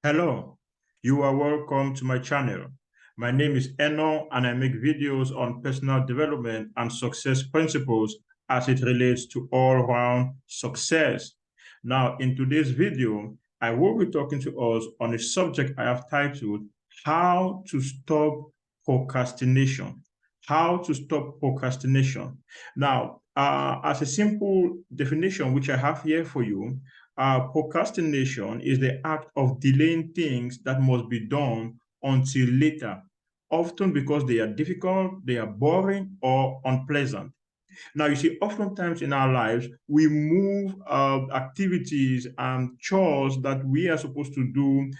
Hello, you are welcome to my channel. My name is Eno and I make videos on personal development and success principles as it relates to all-round success. Now, in today's video, I will be talking to us on a subject I have titled, How to Stop Procrastination. How to stop procrastination. Now, as a simple definition, which I have here for you, procrastination is the act of delaying things that must be done until later, often because they are difficult, they are boring, or unpleasant. Now, you see, oftentimes in our lives, we move activities and chores that we are supposed to do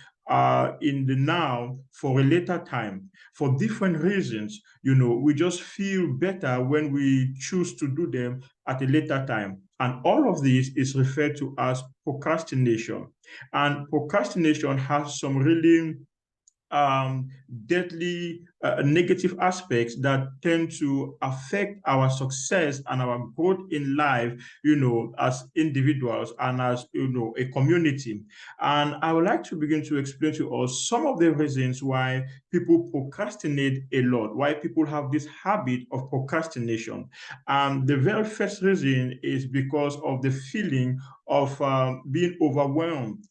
in the now for a later time for different reasons. We just feel better when we choose to do them at a later time. And all of this is referred to as procrastination. And procrastination has some really um, deadly negative aspects that tend to affect our success and our growth in life, as individuals and as, a community. And I would like to begin to explain to us some of the reasons why people procrastinate a lot, why people have this habit of procrastination. And the very first reason is because of the feeling of being overwhelmed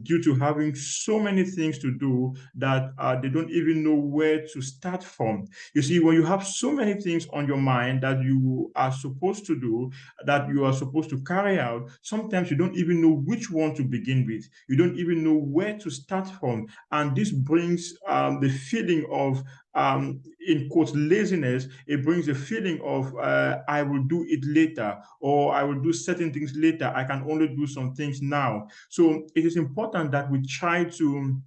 due to having so many things to do that they don't even know where to start from. You see, when you have so many things on your mind that you are supposed to do, that you are supposed to carry out, sometimes you don't even know which one to begin with. You don't even know where to start from. And this brings the feeling of in quotes, laziness. It brings a feeling of I will do it later, or I will do certain things later. I can only do some things now. So it is important that we try to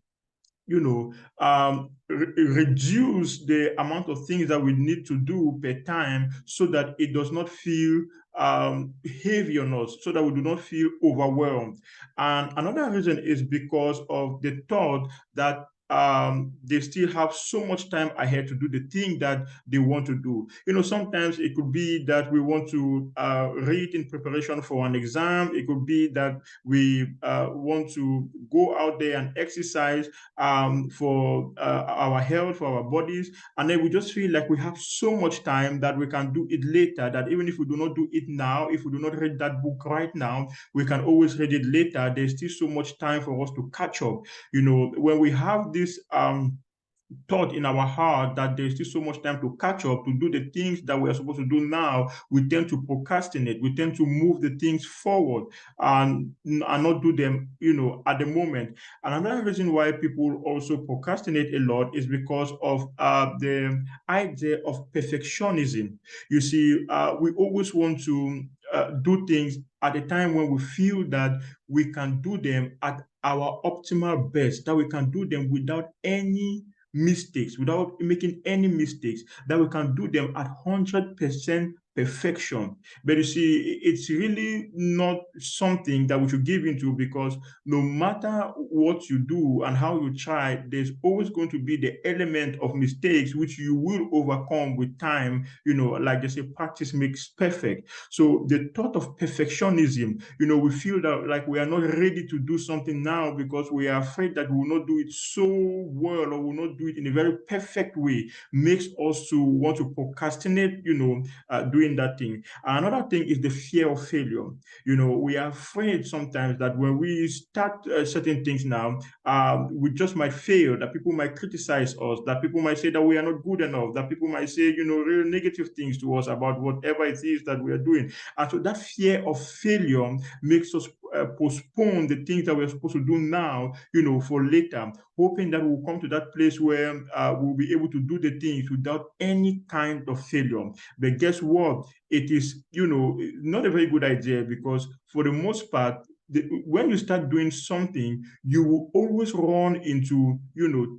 reduce the amount of things that we need to do per time so that it does not feel heavy on us, so that we do not feel overwhelmed. And another reason is because of the thought that they still have so much time ahead to do the thing that they want to do. Sometimes it could be that we want to read in preparation for an exam. It could be that we want to go out there and exercise for our health, for our bodies. And then we just feel like we have so much time that we can do it later, that even if we do not do it now, if we do not read that book right now, we can always read it later. There's still so much time for us to catch up. When we have this thought in our heart that there's still so much time to catch up, to do the things that we are supposed to do now, we tend to procrastinate. We tend to move the things forward and not do them, at the moment. And another reason why people also procrastinate a lot is because of the idea of perfectionism. You see, we always want to do things at a time when we feel that we can do them at our optimal best, that we can do them without any mistakes, without making any mistakes, that we can do them at 100% perfection. But you see, it's really not something that we should give into, because no matter what you do and how you try, there's always going to be the element of mistakes which you will overcome with time. Like they say, practice makes perfect. So the thought of perfectionism, we feel that like we are not ready to do something now because we are afraid that we will not do it so well, or will not do it in a very perfect way, makes us to want to procrastinate, doing that thing. Another thing is the fear of failure. We are afraid sometimes that when we start certain things now, we just might fail, that people might criticize us, that people might say that we are not good enough, that people might say, real negative things to us about whatever it is that we are doing. And so that fear of failure makes us postpone the things that we're supposed to do now, for later, hoping that we'll come to that place where we'll be able to do the things without any kind of failure. But guess what? It is, not a very good idea, because for the most part, when you start doing something, you will always run into,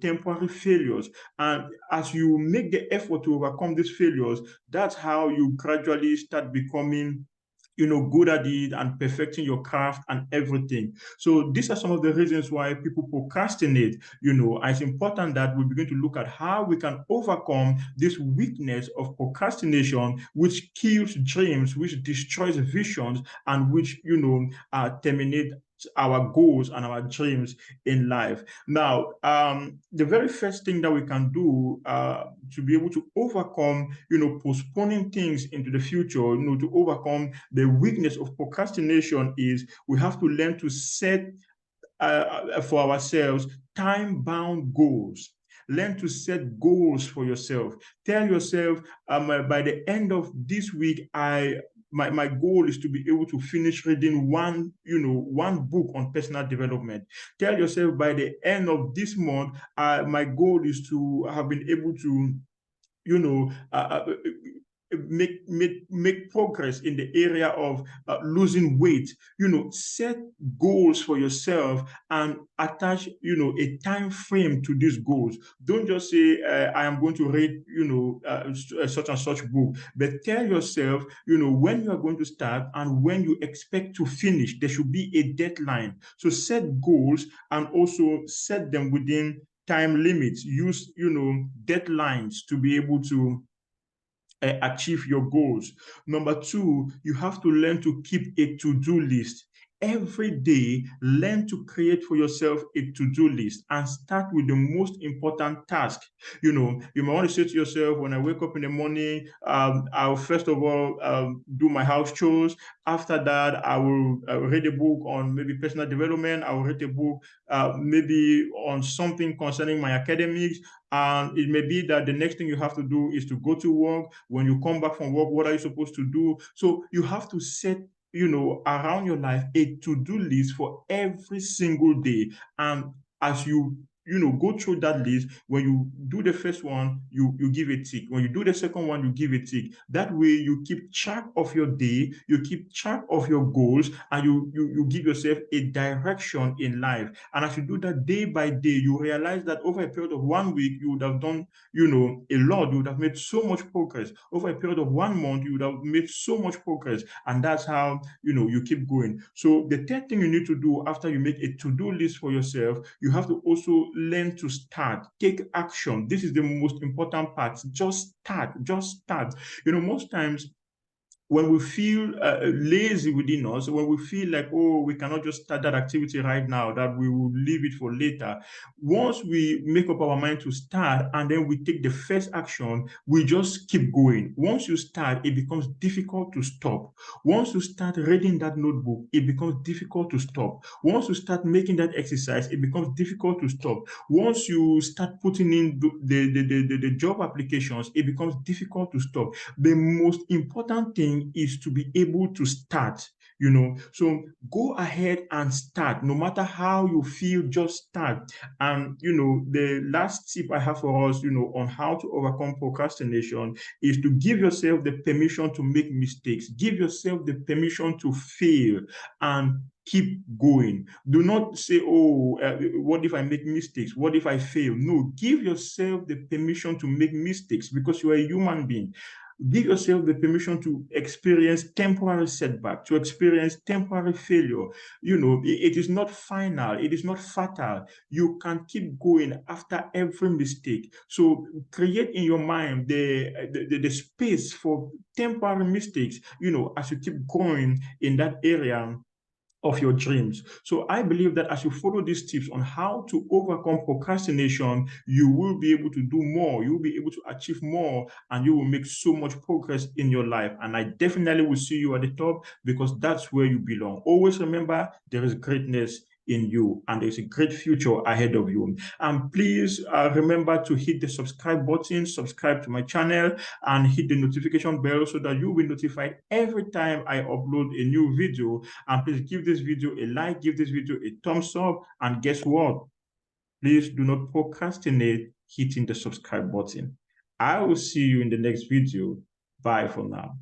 temporary failures. And as you make the effort to overcome these failures, that's how you gradually start becoming good at it and perfecting your craft and everything. So these are some of the reasons why people procrastinate, and it's important that we begin to look at how we can overcome this weakness of procrastination, which kills dreams, which destroys visions, and which, terminate our goals and our dreams in life. Now, the very first thing that we can do to be able to overcome, postponing things into the future, to overcome the weakness of procrastination is we have to learn to set for ourselves time-bound goals. Learn to set goals for yourself. Tell yourself, by the end of this week, my goal is to be able to finish reading one book on personal development. Tell yourself by the end of this month, my goal is to have been able to you know, make progress in the area of losing weight. Set goals for yourself and attach, a time frame to these goals. Don't just say, I am going to read, such and such book, but tell yourself, when you are going to start and when you expect to finish. There should be a deadline. So set goals and also set them within time limits. Use deadlines to be able to achieve your goals. Number two, you have to learn to keep a to-do list. Every day, learn to create for yourself a to-do list and start with the most important task. You might want to say to yourself, when I wake up in the morning, I'll first of all do my house chores. After that, I will read a book on maybe personal development. I will read a book maybe on something concerning my academics. And it may be that the next thing you have to do is to go to work. When you come back from work, what are you supposed to do? So you have to set, around your life, a to-do list for every single day. And as you go through that list, when you do the first one, you give a tick. When you do the second one, you give a tick. That way you keep track of your day, you keep track of your goals, and you give yourself a direction in life. And as you do that day by day, you realize that over a period of 1 week, you would have done, a lot. You would have made so much progress. Over a period of 1 month, you would have made so much progress. And that's how, you keep going. So the third thing you need to do after you make a to-do list for yourself, you have to also learn to start. Take action. This is the most important part. Just start. Just start. Most times when we feel lazy within us, when we feel like, oh, we cannot just start that activity right now, that we will leave it for later. Once we make up our mind to start and then we take the first action, we just keep going. Once you start, it becomes difficult to stop. Once you start reading that notebook, it becomes difficult to stop. Once you start making that exercise, it becomes difficult to stop. Once you start putting in the job applications, it becomes difficult to stop. The most important thing is to be able to start. So go ahead and start. No matter how you feel, just start. And the last tip I have for us, on how to overcome procrastination is to give yourself the permission to make mistakes. Give yourself the permission to fail and keep going. Do not say, oh, what if I make mistakes? What if I fail? No, give yourself the permission to make mistakes because you are a human being. Give yourself the permission to experience temporary setback, to experience temporary failure. It is not final, it is not fatal. You can keep going after every mistake. So create in your mind the space for temporary mistakes, as you keep going in that area of your dreams. So I believe that as you follow these tips on how to overcome procrastination, you will be able to do more, you will be able to achieve more, and you will make so much progress in your life. And I definitely will see you at the top because that's where you belong. Always remember, there is greatness in you and there's a great future ahead of you. And please remember to hit the subscribe button, subscribe to my channel, and hit the notification bell so that you'll be notified every time I upload a new video. And please give this video a like, give this video a thumbs up, and guess what? Please do not procrastinate hitting the subscribe button. I will see you in the next video. Bye for now.